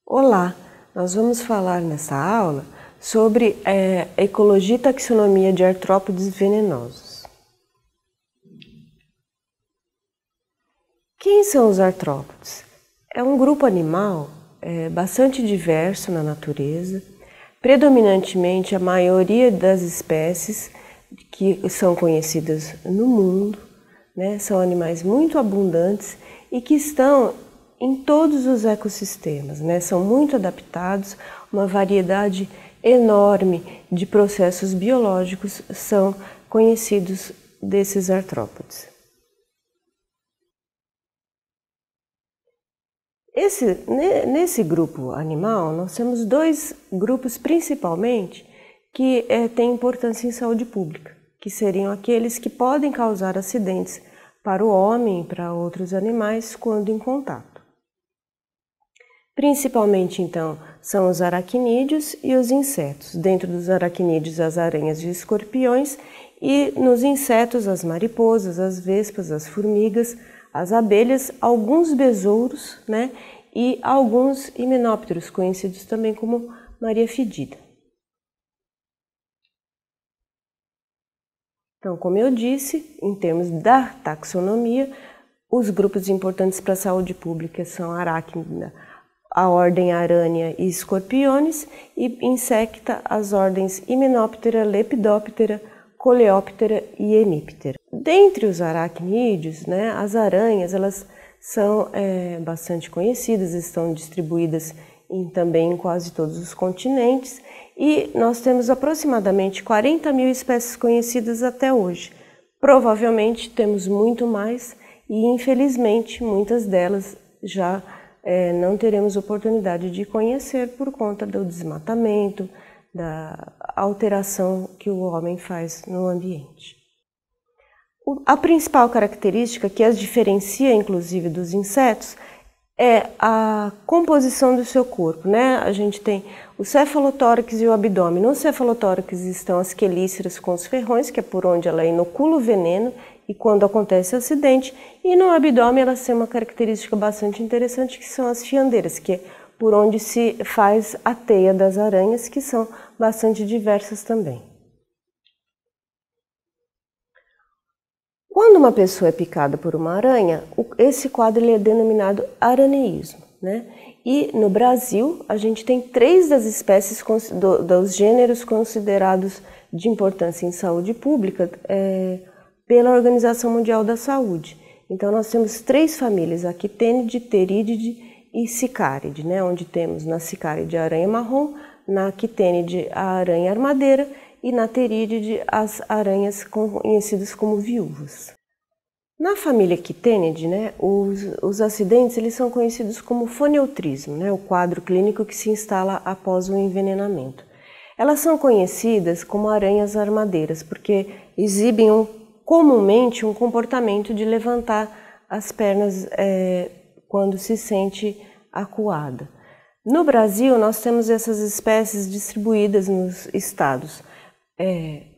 Olá, nós vamos falar nessa aula sobre ecologia e taxonomia de artrópodes venenosos. Quem são os artrópodes? É um grupo animal bastante diverso na natureza, predominantemente a maioria das espécies que são conhecidas no mundo, né, são animais muito abundantes e que estão em todos os ecossistemas, né? São muito adaptados, uma variedade enorme de processos biológicos são conhecidos desses artrópodes. Nesse grupo animal, nós temos dois grupos principalmente que têm importância em saúde pública, que seriam aqueles que podem causar acidentes para o homem e para outros animais quando em contato. Principalmente, então, são os aracnídeos e os insetos. Dentro dos aracnídeos, as aranhas e os escorpiões, e nos insetos, as mariposas, as vespas, as formigas, as abelhas, alguns besouros, né, e alguns himenópteros, conhecidos também como Maria Fedida. Então, como eu disse, em termos da taxonomia, os grupos importantes para a saúde pública são a aracnida, a ordem Aranea e Scorpiones, e insecta as ordens Hymenoptera, Lepidoptera, Coleoptera e Hemiptera. Dentre os aracnídeos, né, as aranhas elas são bastante conhecidas, estão distribuídas também em quase todos os continentes, e nós temos aproximadamente 40 mil espécies conhecidas até hoje. Provavelmente temos muito mais e, infelizmente, muitas delas já não teremos oportunidade de conhecer por conta do desmatamento, da alteração que o homem faz no ambiente. A principal característica que as diferencia, inclusive, dos insetos é a composição do seu corpo, né? A gente tem o cefalotórax e o abdômen. No cefalotórax estão as quelíceras com os ferrões, que é por onde ela inocula o veneno e quando acontece o acidente, e no abdômen elas têm uma característica bastante interessante, que são as fiandeiras, que é por onde se faz a teia das aranhas, que são bastante diversas também. Quando uma pessoa é picada por uma aranha, esse quadro ele é denominado araneísmo, né? E no Brasil, a gente tem 3 das espécies dos gêneros considerados de importância em saúde pública pela Organização Mundial da Saúde. Então, nós temos 3 famílias, a Quitênide, Pterídide e Sicáride, né? Onde temos na Sicáride a aranha marrom, na Quitênide a aranha armadeira e na Pterídide as aranhas conhecidas como viúvas. Na família Quitênide, né, os acidentes eles são conhecidos como foneutrismo, né, o quadro clínico que se instala após o envenenamento. Elas são conhecidas como aranhas armadeiras porque exibem comumente um comportamento de levantar as pernas quando se sente acuada. No Brasil, nós temos essas espécies distribuídas nos estados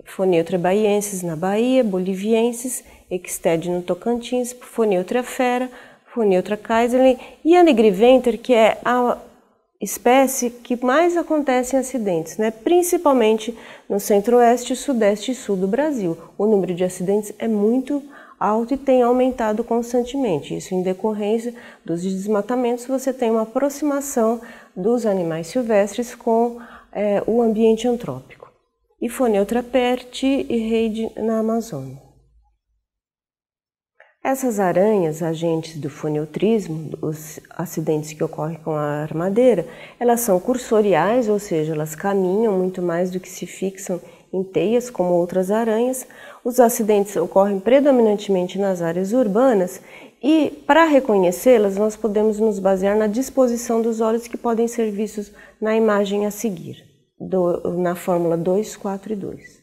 Foneutra baiensis na Bahia, boliviensis, Extede no Tocantins, Foneutra fera, Foneutra kaiserley e a Nigriventer, que é a espécie que mais acontece em acidentes, né? Principalmente no centro-oeste, sudeste e sul do Brasil. O número de acidentes é muito alto e tem aumentado constantemente. Isso em decorrência dos desmatamentos, você tem uma aproximação dos animais silvestres com o ambiente antrópico. E Foneutra perti e reide na Amazônia. Essas aranhas, agentes do foneutrismo, os acidentes que ocorrem com a armadeira, elas são cursoriais, ou seja, elas caminham muito mais do que se fixam em teias, como outras aranhas. Os acidentes ocorrem predominantemente nas áreas urbanas e, para reconhecê-las, nós podemos nos basear na disposição dos olhos que podem ser vistos na imagem a seguir, na fórmula 2, 4 e 2.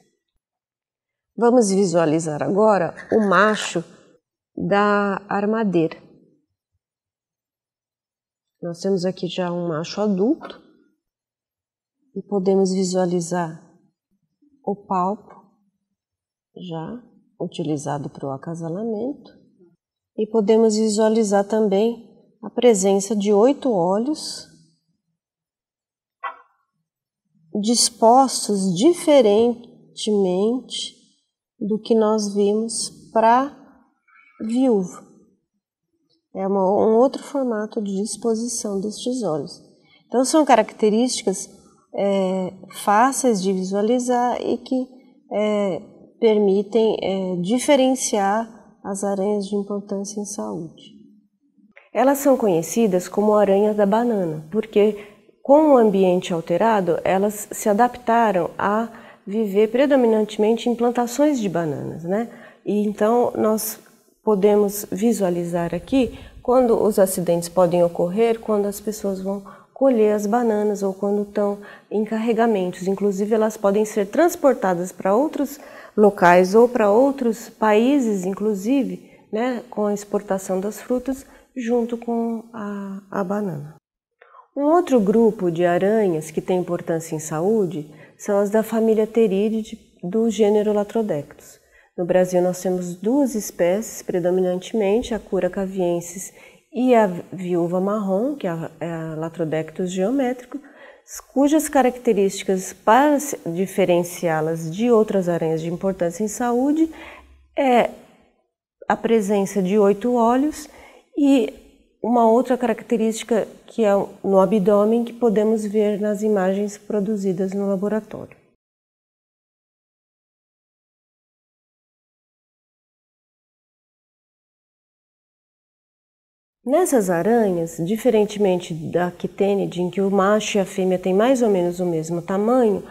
Vamos visualizar agora o macho da armadeira. Nós temos aqui já um macho adulto e podemos visualizar o palpo já utilizado para o acasalamento e podemos visualizar também a presença de 8 olhos dispostos diferentemente do que nós vimos para viúva. É um outro formato de disposição destes olhos. Então são características fáceis de visualizar e que permitem diferenciar as aranhas de importância em saúde. Elas são conhecidas como aranha da banana, porque com o ambiente alterado, elas se adaptaram a viver predominantemente em plantações de bananas, né? E então nós podemos visualizar aqui quando os acidentes podem ocorrer, quando as pessoas vão colher as bananas ou quando estão em carregamentos. Inclusive, elas podem ser transportadas para outros locais ou para outros países, inclusive, né, com a exportação das frutas junto com a banana. Um outro grupo de aranhas que tem importância em saúde são as da família Pterídide do gênero Latrodectus. No Brasil nós temos 2 espécies predominantemente, a Curacaviensis e a viúva marrom, que é a Latrodectus geométrico, cujas características para diferenciá-las de outras aranhas de importância em saúde é a presença de 8 olhos e uma outra característica que é no abdômen que podemos ver nas imagens produzidas no laboratório. Nessas aranhas, diferentemente da quitênide, em que o macho e a fêmea têm mais ou menos o mesmo tamanho,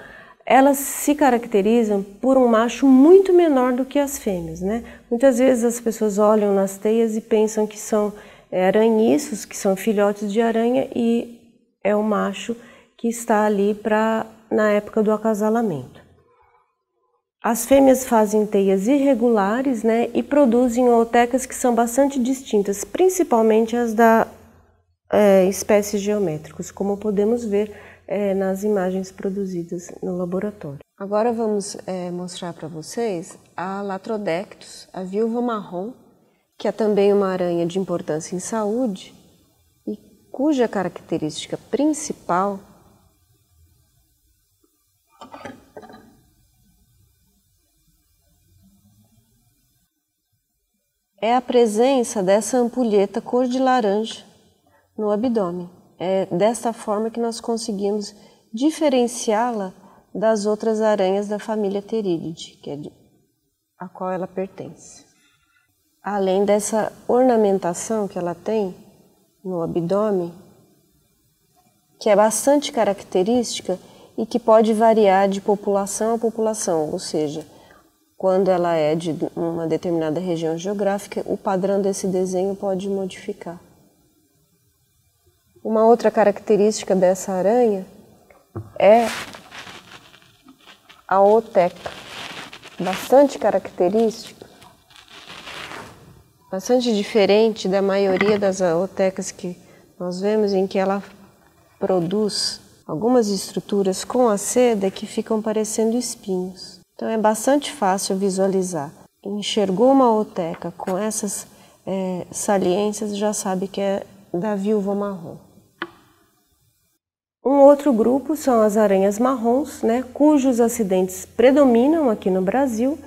elas se caracterizam por um macho muito menor do que as fêmeas, né? Muitas vezes as pessoas olham nas teias e pensam que são aranhiços, que são filhotes de aranha, e é o macho que está ali na época do acasalamento. As fêmeas fazem teias irregulares, né, e produzem ootecas que são bastante distintas, principalmente as da espécies geométricos, como podemos ver nas imagens produzidas no laboratório. Agora vamos mostrar para vocês a Latrodectus, a viúva marrom, que é também uma aranha de importância em saúde e cuja característica principal é a presença dessa ampulheta cor de laranja no abdômen. É desta forma que nós conseguimos diferenciá-la das outras aranhas da família Pterídide, que é a qual ela pertence. Além dessa ornamentação que ela tem no abdômen, que é bastante característica e que pode variar de população a população, ou seja, quando ela é de uma determinada região geográfica, o padrão desse desenho pode modificar. Uma outra característica dessa aranha é a ooteca, bastante característica, bastante diferente da maioria das ootecas que nós vemos, em que ela produz algumas estruturas com a seda que ficam parecendo espinhos. Então é bastante fácil visualizar. Enxergou uma ooteca com essas saliências, já sabe que é da viúva marrom. Um outro grupo são as aranhas marrons, né, cujos acidentes predominam aqui no Brasil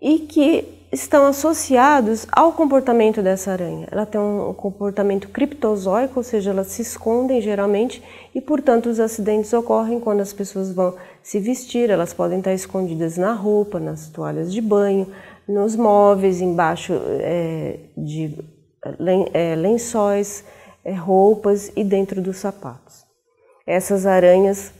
e que estão associados ao comportamento dessa aranha. Ela tem um comportamento criptozoico, ou seja, elas se escondem geralmente e, portanto, os acidentes ocorrem quando as pessoas vão se vestir. Elas podem estar escondidas na roupa, nas toalhas de banho, nos móveis, embaixo de lençóis, roupas e dentro dos sapatos. Essas aranhas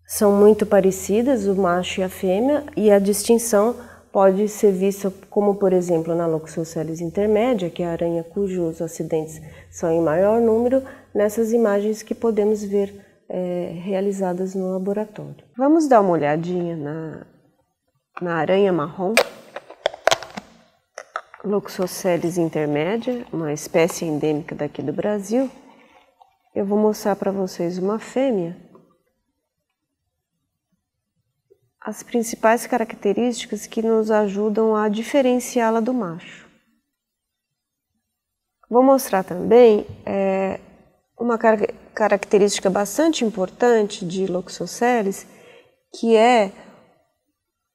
são muito parecidas, o macho e a fêmea, e a distinção pode ser vista como, por exemplo, na Loxosceles intermédia, que é a aranha cujos acidentes são em maior número, nessas imagens que podemos ver realizadas no laboratório. Vamos dar uma olhadinha na aranha marrom. Loxosceles intermédia, uma espécie endêmica daqui do Brasil. Eu vou mostrar para vocês uma fêmea. As principais características que nos ajudam a diferenciá-la do macho. Vou mostrar também uma característica bastante importante de Loxosceles, que é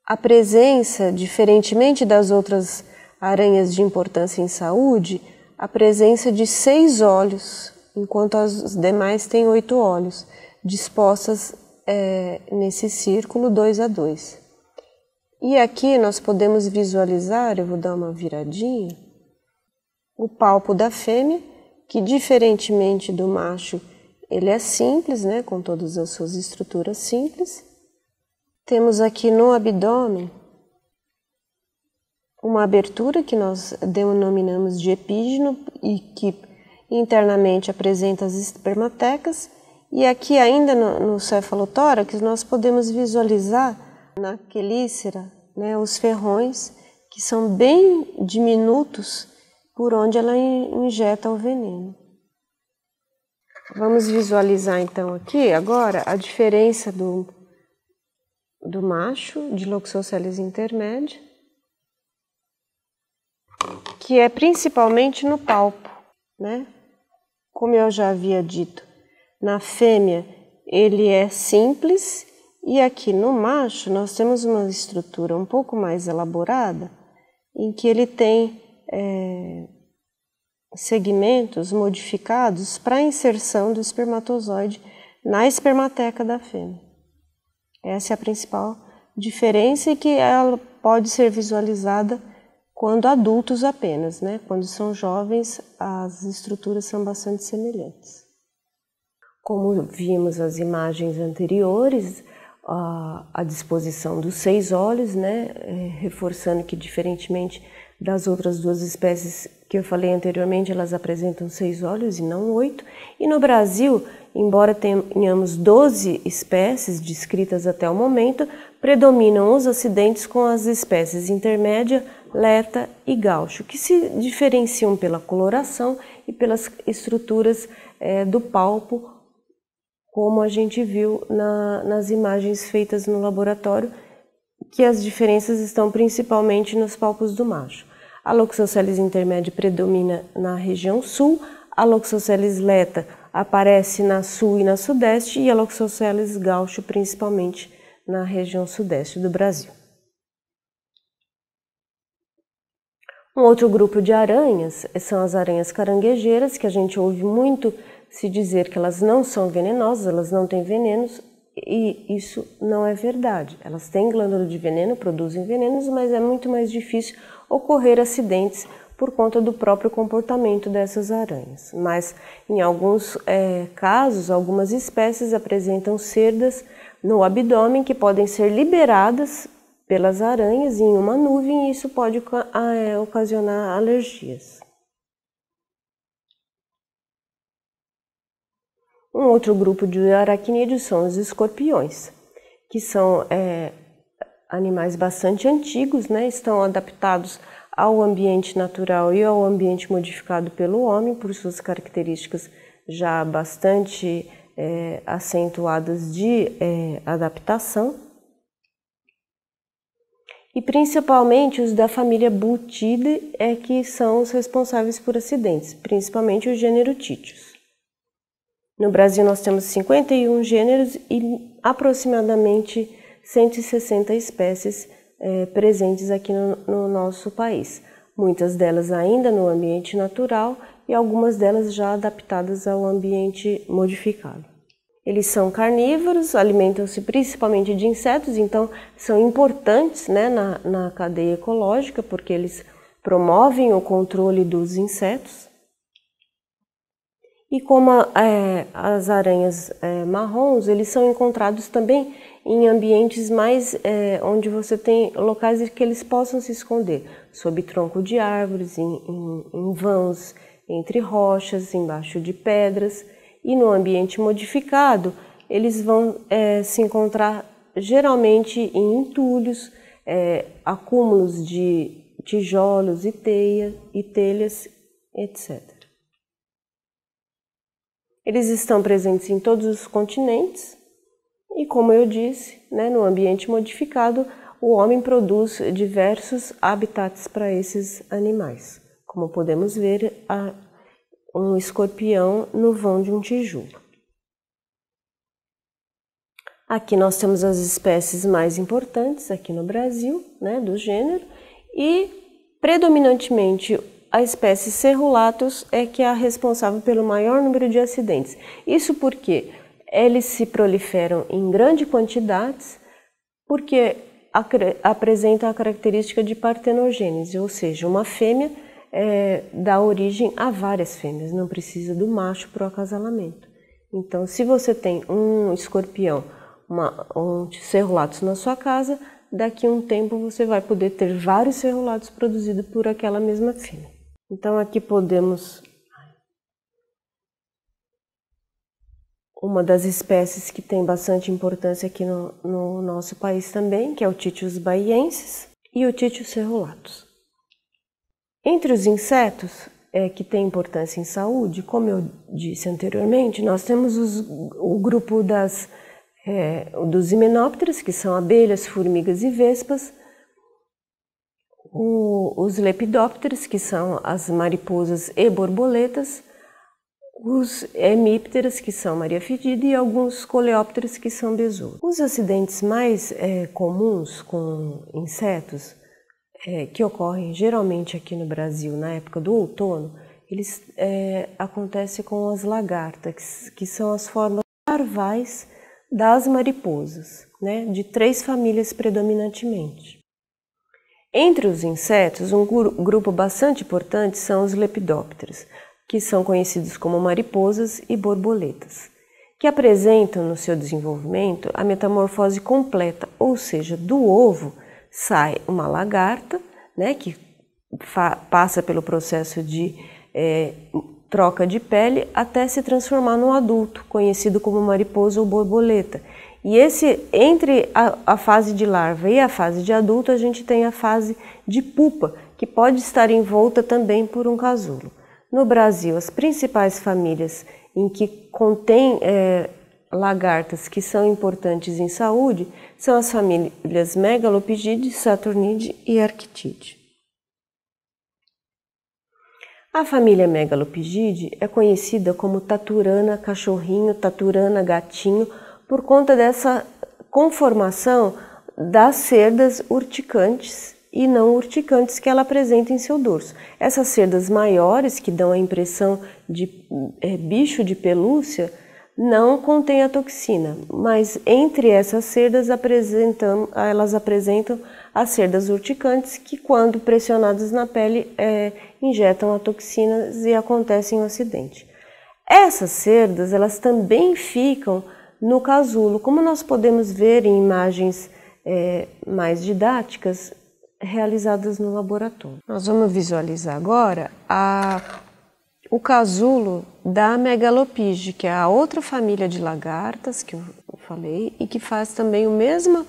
a presença, diferentemente das outras aranhas de importância em saúde, a presença de 6 olhos, enquanto as demais têm 8 olhos, dispostas nesse círculo 2 a 2. E aqui nós podemos visualizar, eu vou dar uma viradinha, o palpo da fêmea, que diferentemente do macho, ele é simples, né, com todas as suas estruturas simples. Temos aqui no abdômen uma abertura que nós denominamos de epígino e que internamente apresenta as espermatecas. E aqui ainda no cefalotórax nós podemos visualizar na quelícera, né, os ferrões, que são bem diminutos, por onde ela injeta o veneno. Vamos visualizar então aqui agora a diferença do macho de Loxosceles intermédia, que é principalmente no palpo, né? Como eu já havia dito, na fêmea ele é simples e aqui no macho nós temos uma estrutura um pouco mais elaborada, em que ele tem segmentos modificados para a inserção do espermatozoide na espermateca da fêmea. Essa é a principal diferença e que ela pode ser visualizada quando adultos apenas, né? Quando são jovens, as estruturas são bastante semelhantes. Como vimos as imagens anteriores, a disposição dos 6 olhos, né? Reforçando que, diferentemente das outras 2 espécies que eu falei anteriormente, elas apresentam 6 olhos e não 8. E no Brasil, embora tenhamos 12 espécies descritas até o momento, predominam os acidentes com as espécies intermédia, leta e gaucho, que se diferenciam pela coloração e pelas estruturas do palpo, como a gente viu nas imagens feitas no laboratório, que as diferenças estão principalmente nos palpos do macho. A Loxosceles intermédia predomina na região sul, a Loxosceles leta aparece na sul e na sudeste e a Loxosceles gaucho principalmente na região sudeste do Brasil. Um outro grupo de aranhas são as aranhas caranguejeiras, que a gente ouve muito se dizer que elas não são venenosas, elas não têm venenos, e isso não é verdade. Elas têm glândula de veneno, produzem venenos, mas é muito mais difícil ocorrer acidentes por conta do próprio comportamento dessas aranhas. Mas em alguns casos, algumas espécies apresentam cerdas no abdômen que podem ser liberadas pelas aranhas em uma nuvem e isso pode ocasionar alergias. Um outro grupo de aracnídeos são os escorpiões, que são animais bastante antigos, né? Estão adaptados ao ambiente natural e ao ambiente modificado pelo homem, por suas características já bastante acentuadas de adaptação. E principalmente os da família Buthidae que são os responsáveis por acidentes, principalmente o gênero Titius. No Brasil nós temos 51 gêneros e aproximadamente 160 espécies presentes aqui no nosso país. Muitas delas ainda no ambiente natural e algumas delas já adaptadas ao ambiente modificado. Eles são carnívoros, alimentam-se principalmente de insetos, então são importantes, né, na cadeia ecológica, porque eles promovem o controle dos insetos. E como as aranhas marrons, eles são encontrados também em ambientes mais onde você tem locais em que eles possam se esconder, sob tronco de árvores, em vãos, entre rochas, embaixo de pedras. E no ambiente modificado, eles vão se encontrar geralmente em entulhos, acúmulos de tijolos e telhas, etc. Eles estão presentes em todos os continentes e, como eu disse, né, no ambiente modificado, o homem produz diversos habitats para esses animais. Como podemos ver, um escorpião no vão de um tijolo. Aqui nós temos as espécies mais importantes aqui no Brasil, né, do gênero, e predominantemente a espécie Cerulatus é que é a responsável pelo maior número de acidentes. Isso porque eles se proliferam em grandes quantidades, porque apresentam a característica de partenogênese, ou seja, uma fêmea dá origem a várias fêmeas, não precisa do macho para o acasalamento. Então, se você tem um escorpião, um Cerulatus na sua casa, daqui a um tempo você vai poder ter vários Cerulatus produzidos por aquela mesma fêmea. Então, aqui podemos... Uma das espécies que tem bastante importância aqui no nosso país também, que é o Titius baiensis e o Titius cerulatus. Entre os insetos que têm importância em saúde, como eu disse anteriormente, nós temos o grupo dos himenópteros, que são abelhas, formigas e vespas, os lepidópteros, que são as mariposas e borboletas, os hemípteras, que são Maria Fedida, e alguns coleópteros, que são besouros. Os acidentes mais comuns com insetos, que ocorrem geralmente aqui no Brasil na época do outono, eles acontecem com as lagartas, que são as formas larvais das mariposas, né, de 3 famílias predominantemente. Entre os insetos, um grupo bastante importante são os lepidópteros, que são conhecidos como mariposas e borboletas, que apresentam no seu desenvolvimento a metamorfose completa, ou seja, do ovo sai uma lagarta, né, que passa pelo processo de troca de pele até se transformar num adulto, conhecido como mariposa ou borboleta. E entre a fase de larva e a fase de adulto, a gente tem a fase de pupa, que pode estar envolta também por um casulo. No Brasil, as principais famílias em que contém lagartas que são importantes em saúde são as famílias Megalopygidae, Saturnidae e Arctidae. A família Megalopygidae é conhecida como taturana cachorrinho, taturana gatinho, por conta dessa conformação das cerdas urticantes e não urticantes que ela apresenta em seu dorso. Essas cerdas maiores, que dão a impressão de bicho de pelúcia, não contêm a toxina, mas entre essas cerdas elas apresentam as cerdas urticantes, que quando pressionadas na pele injetam a toxina e acontece um acidente. Essas cerdas elas também ficam no casulo, como nós podemos ver em imagens mais didáticas, realizadas no laboratório. Nós vamos visualizar agora o casulo da Megalopyge, que é a outra família de lagartas que eu falei e que faz também o mesmo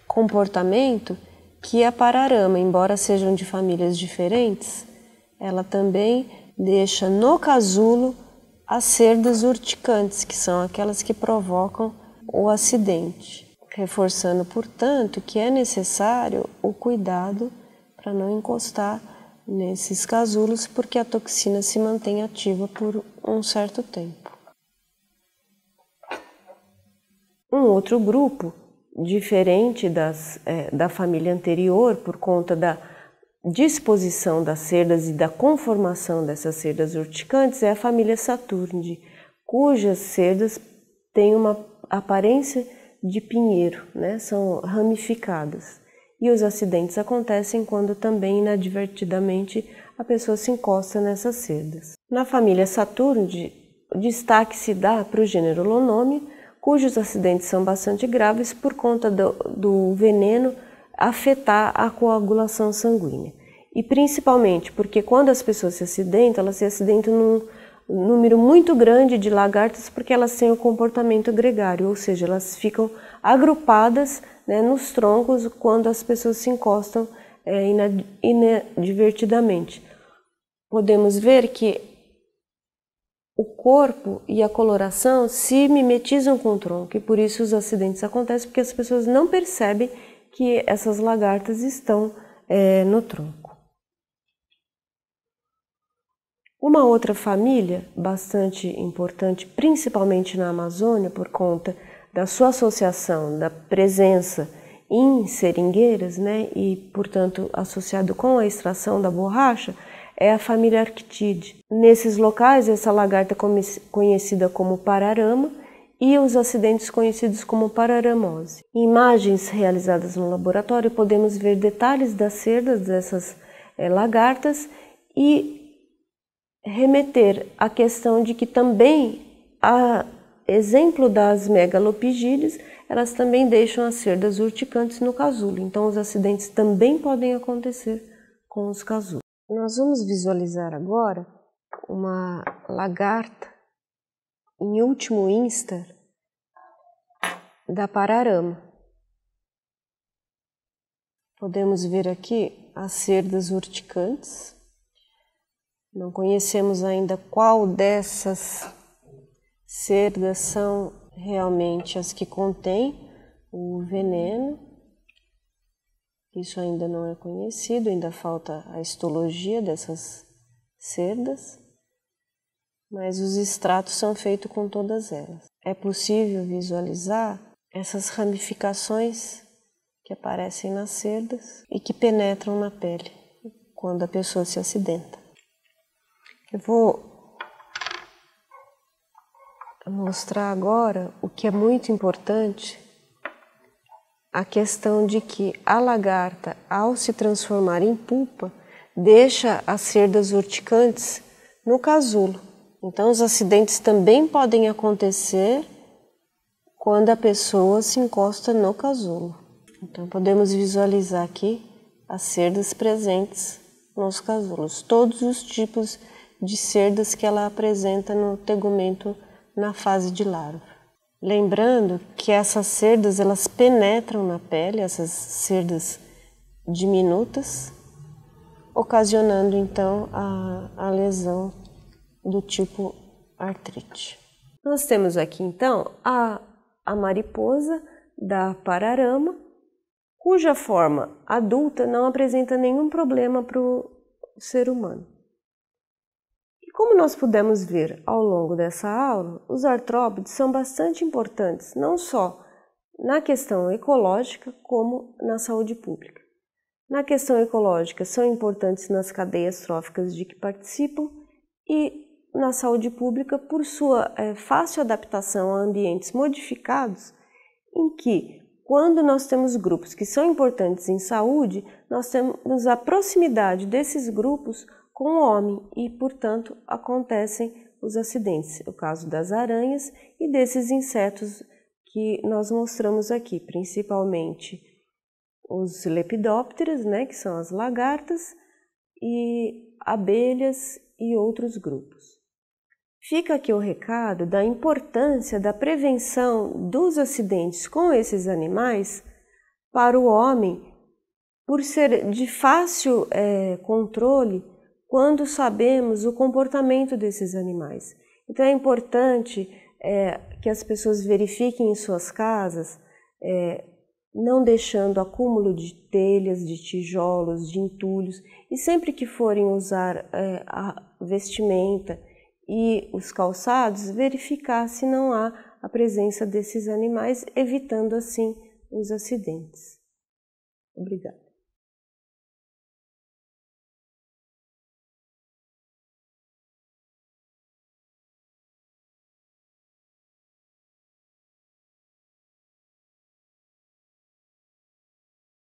comportamento que a pararama, embora sejam de famílias diferentes, ela também deixa no casulo as cerdas urticantes, que são aquelas que provocam o acidente, reforçando, portanto, que é necessário o cuidado para não encostar nesses casulos, porque a toxina se mantém ativa por um certo tempo. Um outro grupo, diferente da família anterior, por conta da disposição das cerdas e da conformação dessas cerdas urticantes, é a família Saturnidae, cujas cerdas têm uma aparência de pinheiro, né? São ramificadas. E os acidentes acontecem quando também inadvertidamente a pessoa se encosta nessas cerdas. Na família Saturnidae, destaque se dá para o gênero Lonomia, cujos acidentes são bastante graves por conta do veneno afetar a coagulação sanguínea. E principalmente porque quando as pessoas se acidentam, elas se acidentam num número muito grande de lagartas, porque elas têm o comportamento gregário, ou seja, elas ficam agrupadas né, nos troncos quando as pessoas se encostam inadvertidamente. Podemos ver que o corpo e a coloração se mimetizam com o tronco e por isso os acidentes acontecem, porque as pessoas não percebem que essas lagartas estão no tronco. Uma outra família bastante importante, principalmente na Amazônia, por conta da sua associação, da presença em seringueiras, né, e, portanto, associado com a extração da borracha, é a família Arctidae. Nesses locais, essa lagarta é conhecida como pararama e os acidentes conhecidos como pararamose. Em imagens realizadas no laboratório, podemos ver detalhes das cerdas dessas lagartas e remeter à questão de que também, a exemplo das megalopigídeas, elas também deixam as cerdas urticantes no casulo. Então, os acidentes também podem acontecer com os casulos. Nós vamos visualizar agora uma lagarta em último instar da pararama. Podemos ver aqui as cerdas urticantes. Não conhecemos ainda qual dessas cerdas são realmente as que contêm o veneno. Isso ainda não é conhecido, ainda falta a histologia dessas cerdas, mas os extratos são feitos com todas elas. É possível visualizar essas ramificações que aparecem nas cerdas e que penetram na pele quando a pessoa se acidenta. Eu vou mostrar agora o que é muito importante, a questão de que a lagarta, ao se transformar em pupa, deixa as cerdas urticantes no casulo. Então, os acidentes também podem acontecer quando a pessoa se encosta no casulo. Então, podemos visualizar aqui as cerdas presentes nos casulos, todos os tipos de cerdas que ela apresenta no tegumento na fase de larva. Lembrando que essas cerdas elas penetram na pele, essas cerdas diminutas, ocasionando então a lesão do tipo artrite. Nós temos aqui então a mariposa da pararama, cuja forma adulta não apresenta nenhum problema para o ser humano. Como nós pudemos ver ao longo dessa aula, os artrópodes são bastante importantes, não só na questão ecológica, como na saúde pública. Na questão ecológica, são importantes nas cadeias tróficas de que participam e na saúde pública por sua fácil adaptação a ambientes modificados, em que, quando nós temos grupos que são importantes em saúde, nós temos a proximidade desses grupos com o homem e, portanto, acontecem os acidentes. O caso das aranhas e desses insetos que nós mostramos aqui, principalmente os lepidópteros, né, que são as lagartas, e abelhas e outros grupos. Fica aqui o recado da importância da prevenção dos acidentes com esses animais para o homem, por ser de fácil controle quando sabemos o comportamento desses animais. Então é importante que as pessoas verifiquem em suas casas, não deixando acúmulo de telhas, de tijolos, de entulhos, e sempre que forem usar a vestimenta e os calçados, verificar se não há a presença desses animais, evitando assim os acidentes. Obrigada.